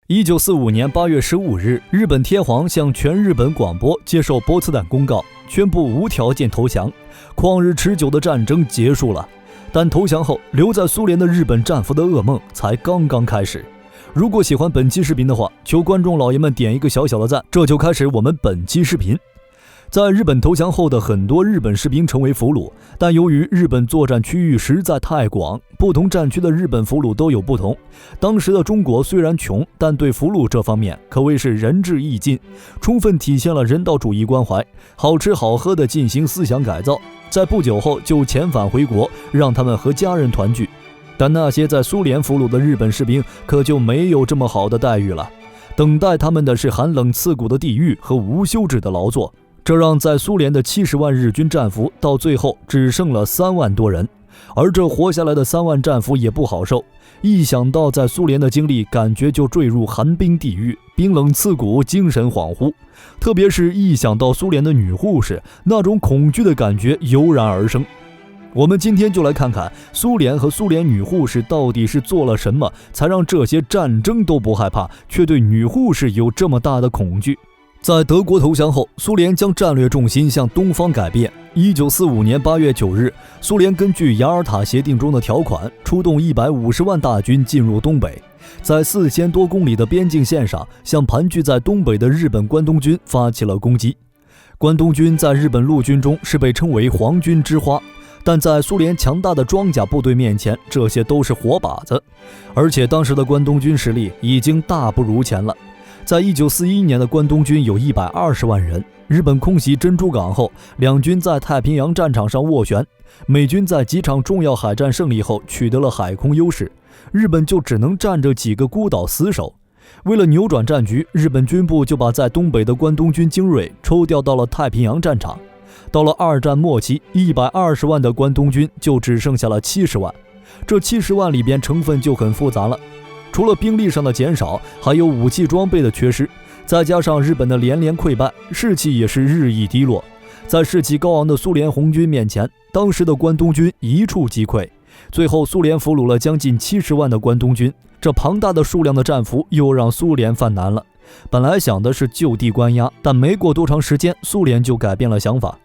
1945年8月15日，日本天皇向全日本广播接受波茨坦公告，宣布无条件投降，旷日持久的战争结束了。但投降后，留在苏联的日本战俘的噩梦才刚刚开始。如果喜欢本期视频的话，求观众老爷们点一个小小的赞，这就开始我们本期视频。在日本投降后的很多日本士兵成为俘虏，但由于日本作战区域实在太广，不同战区的日本俘虏都有不同。当时的中国虽然穷，但对俘虏这方面可谓是仁至义尽，充分体现了人道主义关怀，好吃好喝的进行思想改造，在不久后就遣返回国，让他们和家人团聚。但那些在苏联俘虏的日本士兵可就没有这么好的待遇了，等待他们的是寒冷刺骨的地狱和无休止的劳作。这让在苏联的70万日军战俘到最后只剩了3万多人，而这活下来的3万战俘也不好受。一想到在苏联的经历，感觉就坠入寒冰地狱，冰冷刺骨，精神恍惚。特别是一想到苏联的女护士，那种恐惧的感觉油然而生。我们今天就来看看苏联和苏联女护士到底是做了什么，才让这些战争都不害怕，却对女护士有这么大的恐惧。在德国投降后，苏联将战略重心向东方改变。1945年8月9日，苏联根据雅尔塔协定中的条款，出动150万大军进入东北，在4000多公里的边境线上，向盘踞在东北的日本关东军发起了攻击。关东军在日本陆军中是被称为皇军之花，但在苏联强大的装甲部队面前，这些都是活靶子。而且当时的关东军实力已经大不如前了。在1941年的关东军有120万人，日本空袭珍珠港后，两军在太平洋战场上斡旋，美军在几场重要海战胜利后取得了海空优势，日本就只能占着几个孤岛死守。为了扭转战局，日本军部就把在东北的关东军精锐抽调到了太平洋战场。到了二战末期，120万的关东军就只剩下了70万，这70万里边成分就很复杂了。除了兵力上的减少，还有武器装备的缺失，再加上日本的连连溃败，士气也是日益低落。在士气高昂的苏联红军面前，当时的关东军一触即溃。最后苏联俘虏了将近70万的关东军，这庞大的数量的战俘又让苏联犯难了。本来想的是就地关押，但没过多长时间，苏联就改变了想法。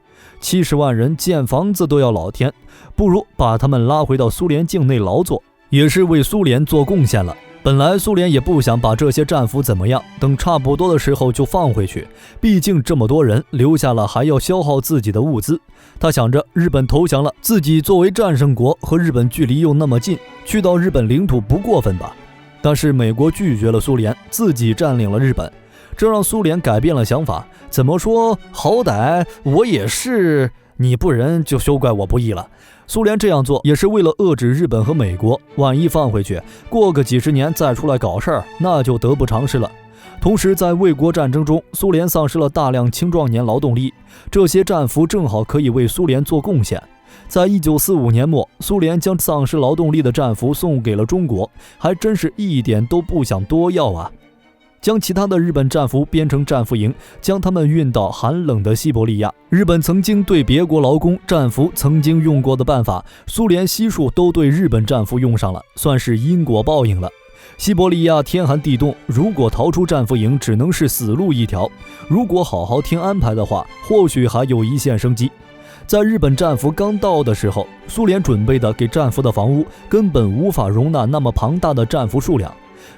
70万人建房子都要老天，不如把他们拉回到苏联境内劳作，也是为苏联做贡献了。本来苏联也不想把这些战俘怎么样，等差不多的时候就放回去，毕竟这么多人留下了还要消耗自己的物资。他想着日本投降了，自己作为战胜国和日本距离又那么近，去到日本领土不过分吧。但是美国拒绝了苏联，自己占领了日本，这让苏联改变了想法。怎么说，好歹我也是，你不仁就休怪我不义了。苏联这样做也是为了遏制日本和美国，万一放回去，过个几十年再出来搞事儿，那就得不偿失了。同时在卫国战争中，苏联丧失了大量青壮年劳动力，这些战俘正好可以为苏联做贡献。在1945年末，苏联将丧失劳动力的战俘送给了中国，还真是一点都不想多要啊。将其他的日本战俘编成战俘营，将他们运到寒冷的西伯利亚。日本曾经对别国劳工战俘曾经用过的办法，苏联悉数都对日本战俘用上了，算是因果报应了。西伯利亚天寒地冻，如果逃出战俘营，只能是死路一条。如果好好听安排的话，或许还有一线生机。在日本战俘刚到的时候，苏联准备的给战俘的房屋根本无法容纳那么庞大的战俘数量，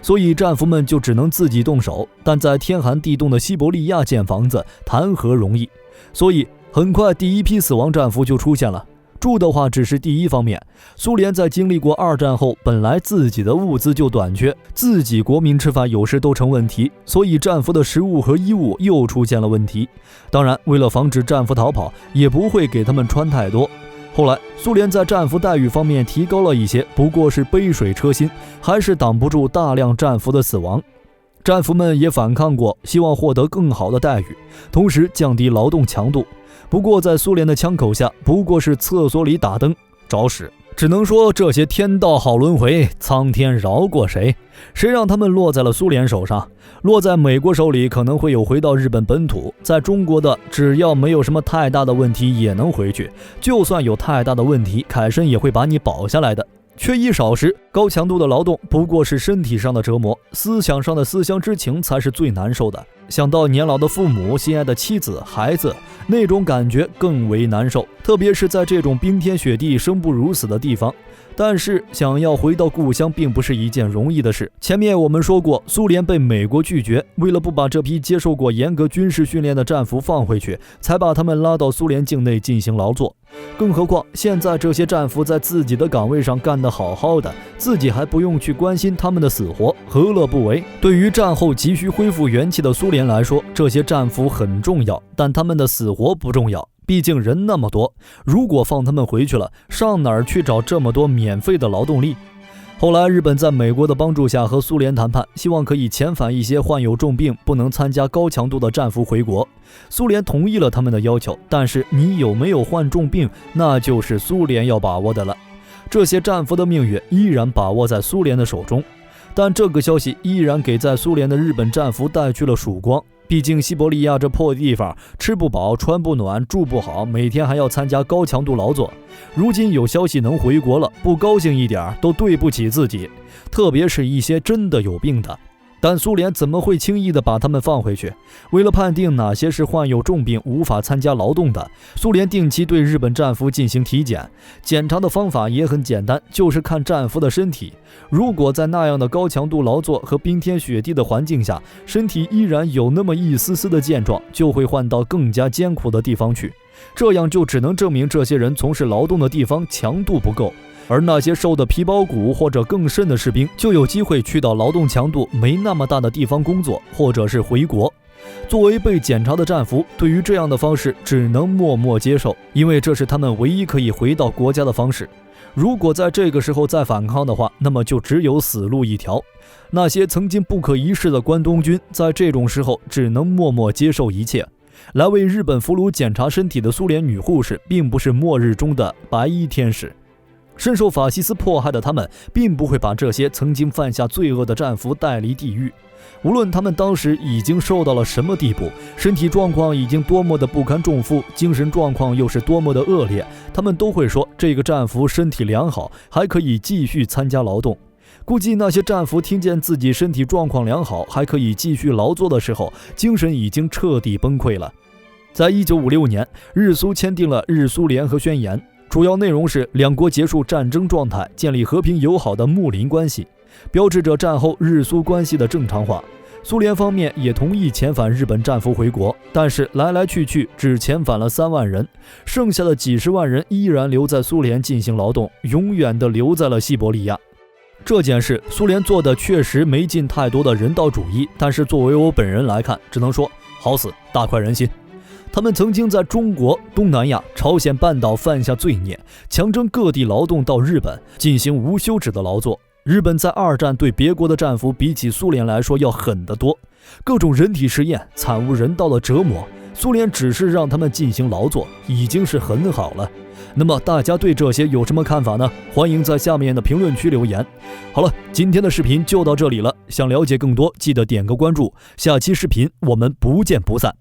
所以战俘们就只能自己动手。但在天寒地冻的西伯利亚建房子谈何容易，所以很快第一批死亡战俘就出现了。住的话只是第一方面，苏联在经历过二战后，本来自己的物资就短缺，自己国民吃饭有时都成问题，所以战俘的食物和衣物又出现了问题。当然为了防止战俘逃跑，也不会给他们穿太多。后来苏联在战俘待遇方面提高了一些，不过是杯水车薪，还是挡不住大量战俘的死亡。战俘们也反抗过，希望获得更好的待遇，同时降低劳动强度。不过在苏联的枪口下，不过是厕所里打灯，找屎。只能说这些天道好轮回，苍天饶过谁？谁让他们落在了苏联手上？落在美国手里可能会有回到日本本土，在中国的只要没有什么太大的问题也能回去，就算有太大的问题，凯申也会把你保下来的。缺衣少食，高强度的劳动不过是身体上的折磨，思想上的思乡之情才是最难受的。想到年老的父母、心爱的妻子、孩子，那种感觉更为难受，特别是在这种冰天雪地、生不如死的地方。但是想要回到故乡并不是一件容易的事。前面我们说过，苏联被美国拒绝，为了不把这批接受过严格军事训练的战俘放回去，才把他们拉到苏联境内进行劳作。更何况现在这些战俘在自己的岗位上干得好好的，自己还不用去关心他们的死活，何乐不为？对于战后急需恢复元气的苏联来说，这些战俘很重要，但他们的死活不重要。毕竟人那么多，如果放他们回去了，上哪儿去找这么多免费的劳动力？后来日本在美国的帮助下和苏联谈判，希望可以遣返一些患有重病不能参加高强度的战俘回国。苏联同意了他们的要求，但是你有没有患重病，那就是苏联要把握的了。这些战俘的命运依然把握在苏联的手中，但这个消息依然给在苏联的日本战俘带去了曙光。毕竟西伯利亚这破地方，吃不饱穿不暖住不好，每天还要参加高强度劳作。如今有消息能回国了，不高兴一点都对不起自己，特别是一些真的有病的。但苏联怎么会轻易地把他们放回去？为了判定哪些是患有重病无法参加劳动的，苏联定期对日本战俘进行体检。检查的方法也很简单，就是看战俘的身体。如果在那样的高强度劳作和冰天雪地的环境下，身体依然有那么一丝丝的健壮，就会换到更加艰苦的地方去。这样就只能证明这些人从事劳动的地方强度不够。而那些瘦的皮包骨或者更甚的士兵，就有机会去到劳动强度没那么大的地方工作，或者是回国。作为被检查的战俘，对于这样的方式只能默默接受，因为这是他们唯一可以回到国家的方式。如果在这个时候再反抗的话，那么就只有死路一条。那些曾经不可一世的关东军，在这种时候只能默默接受一切。来为日本俘虏检查身体的苏联女护士，并不是末日中的白衣天使。深受法西斯迫害的他们，并不会把这些曾经犯下罪恶的战俘带离地狱。无论他们当时已经瘦到了什么地步，身体状况已经多么的不堪重负，精神状况又是多么的恶劣，他们都会说这个战俘身体良好，还可以继续参加劳动。估计那些战俘听见自己身体状况良好，还可以继续劳作的时候，精神已经彻底崩溃了。在1956年，日苏签订了日苏联合宣言，主要内容是两国结束战争状态，建立和平友好的睦邻关系，标志着战后日苏关系的正常化。苏联方面也同意遣返日本战俘回国，但是来来去去只遣返了3万人，剩下的几十万人依然留在苏联进行劳动，永远地留在了西伯利亚。这件事苏联做的确实没尽太多的人道主义，但是作为我本人来看，只能说好死，大快人心。他们曾经在中国、东南亚、朝鲜半岛犯下罪孽，强征各地劳动到日本，进行无休止的劳作。日本在二战对别国的战俘比起苏联来说要狠得多，各种人体实验、惨无人道的折磨，苏联只是让他们进行劳作，已经是很好了。那么大家对这些有什么看法呢？欢迎在下面的评论区留言。好了，今天的视频就到这里了，想了解更多记得点个关注，下期视频我们不见不散。